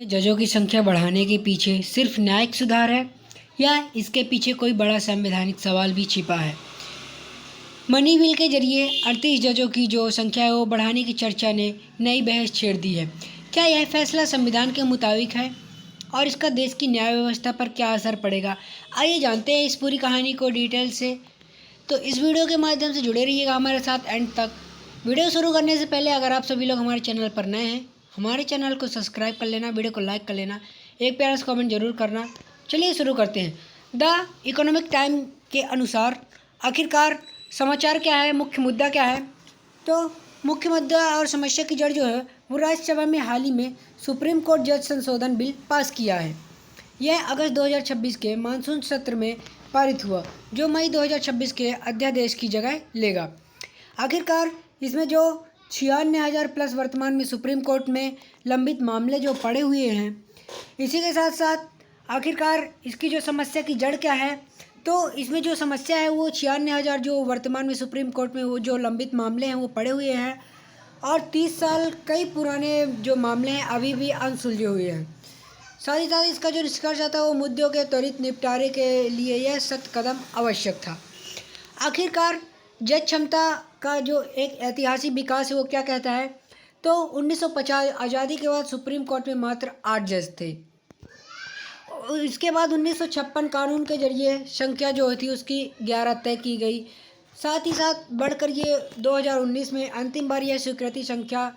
जजों की संख्या बढ़ाने के पीछे सिर्फ न्यायिक सुधार है या इसके पीछे कोई बड़ा संवैधानिक सवाल भी छिपा है। मनी बिल के जरिए 38 जजों की जो संख्या है वो बढ़ाने की चर्चा ने नई बहस छेड़ दी है। क्या यह फैसला संविधान के मुताबिक है और इसका देश की न्याय व्यवस्था पर क्या असर पड़ेगा? आइए जानते हैं इस पूरी कहानी को डिटेल से। तो इस वीडियो के माध्यम से जुड़े रहिएगा हमारे साथ एंड तक। वीडियो शुरू करने से पहले अगर आप सभी लोग हमारे चैनल पर नए हैं, हमारे चैनल को सब्सक्राइब कर लेना, वीडियो को लाइक कर लेना, एक प्यारा सा कमेंट जरूर करना। चलिए शुरू करते हैं। द इकोनॉमिक टाइम के अनुसार आखिरकार समाचार क्या है, मुख्य मुद्दा क्या है? तो मुख्य मुद्दा और समस्या की जड़ जो है वो राज्यसभा में हाल ही में सुप्रीम कोर्ट जज संशोधन बिल पास किया है। यह अगस्त 2026 के मानसून सत्र में पारित हुआ, जो मई 2026 के अध्यादेश की जगह लेगा। आखिरकार इसमें जो 96,000 प्लस वर्तमान में सुप्रीम कोर्ट में लंबित मामले जो पड़े हुए हैं, इसी के साथ साथ आखिरकार इसकी जो समस्या की जड़ क्या है, तो इसमें जो समस्या है वो 96,000 जो वर्तमान में सुप्रीम कोर्ट में वो जो लंबित मामले हैं वो पड़े हुए हैं और 30 साल कई पुराने जो मामले हैं अभी भी अनसुलझे हुए हैं। साथ ही साथ इसका जो निष्कर्ष आता है वो मुद्दों के त्वरित निपटारे के लिए यह सख्त कदम आवश्यक था। आखिरकार जज क्षमता का जो एक ऐतिहासिक विकास है वो क्या कहता है? तो 1950 आज़ादी के बाद सुप्रीम कोर्ट में मात्र 8 जज थे। इसके बाद 1956 कानून के जरिए संख्या जो थी उसकी 11 तय की गई। साथ ही साथ बढ़कर ये 2019 में अंतिम बार यह स्वीकृति संख्या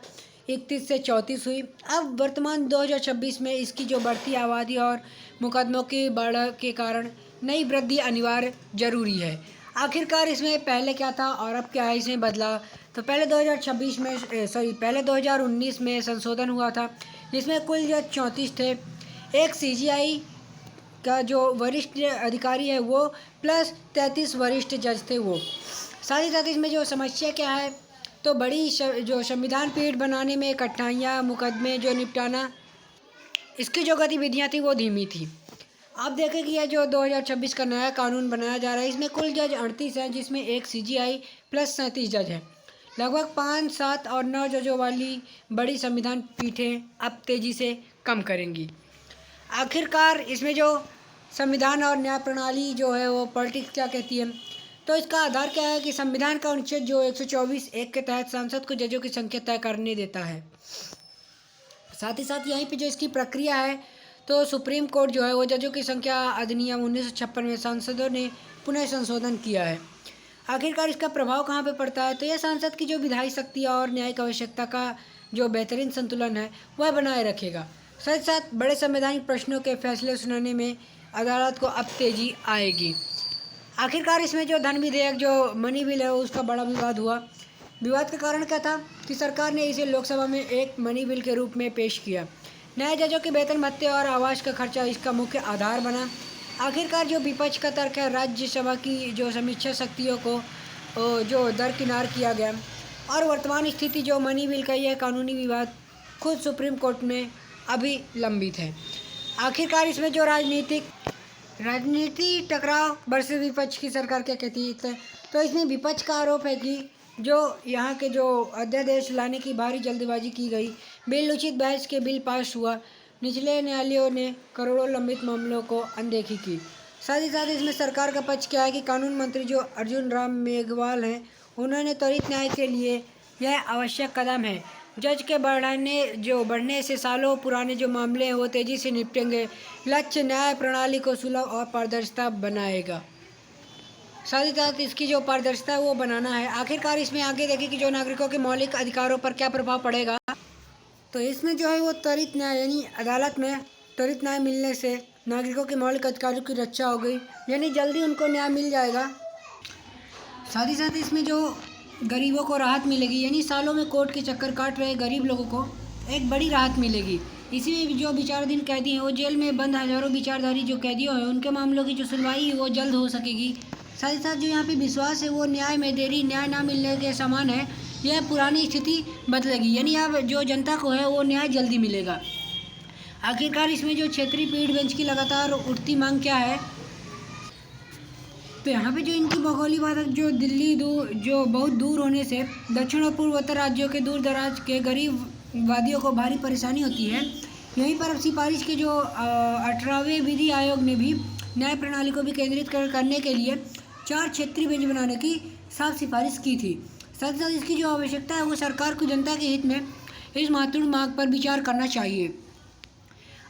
31 से 34 हुई। अब वर्तमान 2026 में इसकी जो बढ़ती आबादी और मुकदमों की बढ़ के कारण नई वृद्धि अनिवार्य जरूरी है। आखिरकार इसमें पहले क्या था और अब क्या है, इसमें बदला। तो पहले 2019 में संशोधन हुआ था जिसमें कुल जज 34 थे। एक सीजीआई का जो वरिष्ठ अधिकारी है वो प्लस 33 वरिष्ठ जज थे वो। साथ ही साथ इसमें जो समस्या क्या है, तो बड़ी जो संविधान पीठ बनाने में कठिनाइयाँ, मुकदमे जो निपटाना, इसकी जो गतिविधियाँ थी वो धीमी थी। आप देखें कि यह जो 2026 का नया कानून बनाया जा रहा है इसमें कुल जज 38 हैं, जिसमें एक सीजीआई प्लस 37 जज हैं। लगभग 5, 7 और 9 जजों वाली बड़ी संविधान पीठें अब तेज़ी से कम करेंगी। आखिरकार इसमें जो संविधान और न्याय प्रणाली जो है वो पॉलिटिक्स क्या कहती है, तो इसका आधार क्या है कि संविधान का अनुच्छेद जो 124(1) के तहत सांसद को जजों की संख्या तय करने देता है। साथ ही साथ यहीं पे जो इसकी प्रक्रिया है, तो सुप्रीम कोर्ट जो है वो जजों की संख्या अधिनियम 1956 में सांसदों ने पुनः संशोधन किया है। आखिरकार इसका प्रभाव कहाँ पे पड़ता है, तो यह सांसद की जो विधायी शक्ति और न्यायिक आवश्यकता का जो बेहतरीन संतुलन है वह बनाए रखेगा। साथ ही साथ बड़े संवैधानिक प्रश्नों के फैसले सुनाने में अदालत को अब तेजी आएगी। आखिरकार इसमें जो धन विधेयक जो मनी बिल है उसका बड़ा विवाद हुआ। विवाद का कारण क्या था कि सरकार ने इसे लोकसभा में एक मनी बिल के रूप में पेश किया। नए जजों के वेतन भत्ते और आवास का खर्चा इसका मुख्य आधार बना। आखिरकार जो विपक्ष का तर्क है, राज्यसभा की जो समीक्षा शक्तियों को जो दरकिनार किया गया और वर्तमान स्थिति जो मनी बिल का यह कानूनी विवाद खुद सुप्रीम कोर्ट में अभी लंबित है। आखिरकार इसमें जो राजनीति टकराव वर्सेस विपक्ष की सरकार क्या कहती है, तो इसमें विपक्ष का आरोप है कि जो यहाँ के जो अध्यादेश लाने की भारी जल्दबाजी की गई, बिल उचित बहस के बिल पास हुआ, निचले न्यायालयों ने करोड़ों लंबित मामलों को अनदेखी की। साथ ही साथ इसमें सरकार का पक्ष क्या है कि कानून मंत्री जो अर्जुन राम मेघवाल हैं उन्होंने त्वरित न्याय के लिए यह आवश्यक कदम है। जज के बढ़ने से सालों पुराने जो मामले हैं वो तेज़ी से निपटेंगे। लक्ष्य न्याय प्रणाली को सुलभ और पारदर्शिता बनाएगा। साथ ही साथ इसकी जो पारदर्शिता है वो बनाना है। आखिरकार इसमें आगे देखें कि जो नागरिकों के मौलिक अधिकारों पर क्या प्रभाव पड़ेगा, तो इसमें जो है वो त्वरित न्याय यानी अदालत में त्वरित न्याय मिलने से नागरिकों के मौलिक अधिकारों की रक्षा हो गई, यानी जल्दी उनको न्याय मिल जाएगा। साथ ही साथ इसमें जो गरीबों को राहत मिलेगी, यानी सालों में कोर्ट के चक्कर काट रहे गरीब लोगों को एक बड़ी राहत मिलेगी। इसी में जो विचाराधीन कैदी हैं वो जेल में बंद हजारों विचारधारी जो कैदियों हैं उनके मामलों की जो सुनवाई है वो जल्द हो सकेगी। साथ ही साथ जो यहाँ पे विश्वास है वो न्याय में देरी न्याय ना मिलने के समान है। यह पुरानी स्थिति बदलेगी, यानी अब जो जनता को है वो न्याय जल्दी मिलेगा। आखिरकार इसमें जो क्षेत्रीय पीठ बेंच की लगातार उठती मांग क्या है, तो यहाँ पे जो इनकी भौगोलिक बात जो दिल्ली जो बहुत दूर होने से दक्षिण और पूर्वोत्तर राज्यों के दूर दराज के गरीब वादियों को भारी परेशानी होती है। यहीं पर अब सिफारिश के जो 18वें विधि आयोग ने भी न्याय प्रणाली को भी केंद्रित करने के लिए 4 क्षेत्रीय बेंच बनाने की साफ सिफारिश की थी। साथ ही साथ इसकी जो आवश्यकता है वो सरकार को जनता के हित में इस महत्वपूर्ण मांग पर विचार करना चाहिए।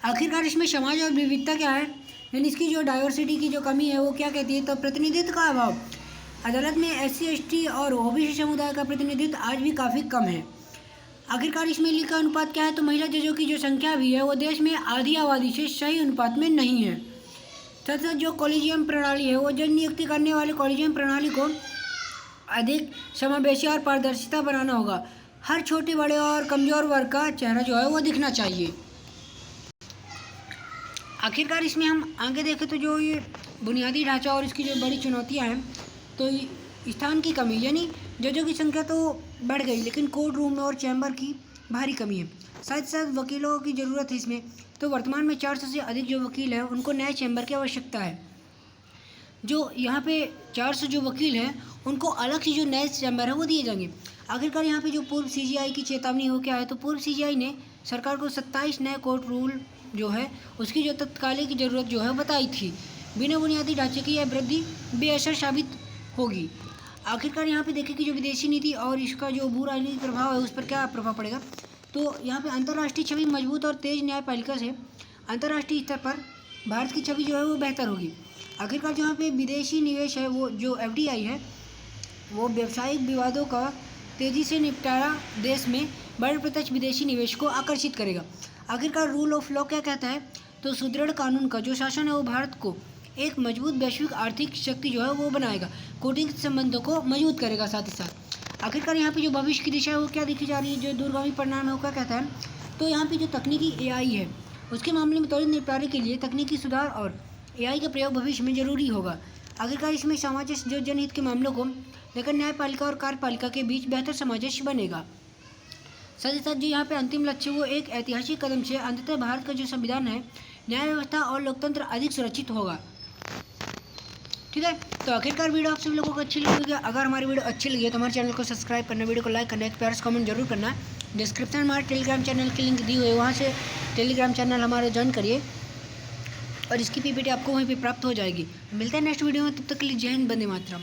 आखिरकार इसमें समाज और विविधता क्या है, यानी इसकी जो डाइवर्सिटी की जो कमी है वो क्या कहती है, तो प्रतिनिधित्व का अभाव। अदालत में SC ST और OBC समुदाय का प्रतिनिधित्व आज भी काफ़ी कम है। आखिरकार इसमें लिखा अनुपात क्या है, तो महिला जजों की जो संख्या भी है वो देश में आधी आबादी से सही अनुपात में नहीं है। साथ साथ जो कॉलेजियम प्रणाली है वो जज नियुक्ति करने वाले कॉलेजियम प्रणाली को अधिक समावेशी और पारदर्शिता बनाना होगा। हर छोटे बड़े और कमज़ोर वर्ग का चेहरा जो है वो दिखना चाहिए। आखिरकार इसमें हम आगे देखें तो जो ये बुनियादी ढांचा और इसकी जो बड़ी चुनौतियां हैं, तो स्थान की कमी, यानी जजों की संख्या तो बढ़ गई लेकिन कोर्ट रूम और चैम्बर की भारी कमी है। साथ साथ वकीलों की ज़रूरत है इसमें, तो वर्तमान में 400 से अधिक जो वकील हैं उनको न्याय चैम्बर की आवश्यकता है। जो यहाँ पे 400 जो वकील हैं उनको अलग से जो न्याय चैम्बर है वो दिए जाएंगे। आखिरकार यहाँ पे जो पूर्व CGI की चेतावनी हो क्या है, तो पूर्व CGI ने सरकार को 27 नए कोर्ट रूल जो है उसकी जो तत्काल की ज़रूरत जो है बताई थी। बिना बुनियादी ढांचे की यह वृद्धि बेअसर साबित होगी। आखिरकार यहाँ पे देखें कि जो विदेशी नीति और इसका जो भू राजनीतिक प्रभाव है उस पर क्या प्रभाव पड़ेगा, तो यहाँ पे अंतर्राष्ट्रीय छवि मजबूत और तेज न्यायपालिका से अंतर्राष्ट्रीय स्तर पर भारत की छवि जो है वो बेहतर होगी। आखिरकार जो यहाँ पे विदेशी निवेश है वो जो FDI है वो व्यावसायिक विवादों का तेज़ी से निपटारा देश में बड़े प्रत्यक्ष विदेशी निवेश को आकर्षित करेगा। आखिरकार रूल ऑफ लॉ क्या कहता है, तो सुदृढ़ कानून का जो शासन है वो भारत को एक मजबूत वैश्विक आर्थिक शक्ति जो है वो बनाएगा, कूटनीतिक संबंधों को मजबूत करेगा। साथ ही साथ आखिरकार यहाँ पे जो भविष्य की दिशा है वो क्या दिखी जा रही है, जो दूरगामी परिणाम है वो क्या कहता है, तो यहाँ पे जो तकनीकी AI है उसके मामले में त्वरित निपटारे के लिए तकनीकी सुधार और AI का प्रयोग भविष्य में जरूरी होगा। आखिरकार इसमें सामंजस्य जो जनहित के मामलों को लेकर न्यायपालिका और कार्यपालिका के बीच बेहतर सामंजस्य बनेगा। साथ ही साथ जो यहाँ पे अंतिम लक्ष्य वो एक ऐतिहासिक कदम से अंततः भारत का जो संविधान है, न्याय व्यवस्था और लोकतंत्र अधिक सुरक्षित होगा। ठीक है, तो आखिरकार वीडियो आप सभी लोगों को अच्छी लगी। अगर हमारी वीडियो अच्छी लगी है तो हमारे चैनल को सब्सक्राइब करना, वीडियो को लाइक करना, एक प्यारा सा कमेंट जरूर करना। डिस्क्रिप्शन में हमारे टेलीग्राम चैनल की लिंक दी हुई है, वहाँ से टेलीग्राम चैनल हमारा ज्वाइन करिए और इसकी PPT आपको वहीं पर प्राप्त हो जाएगी। मिलते हैं नेक्स्ट वीडियो में, तब तक के लिए जय हिंद, वंदे मातरम।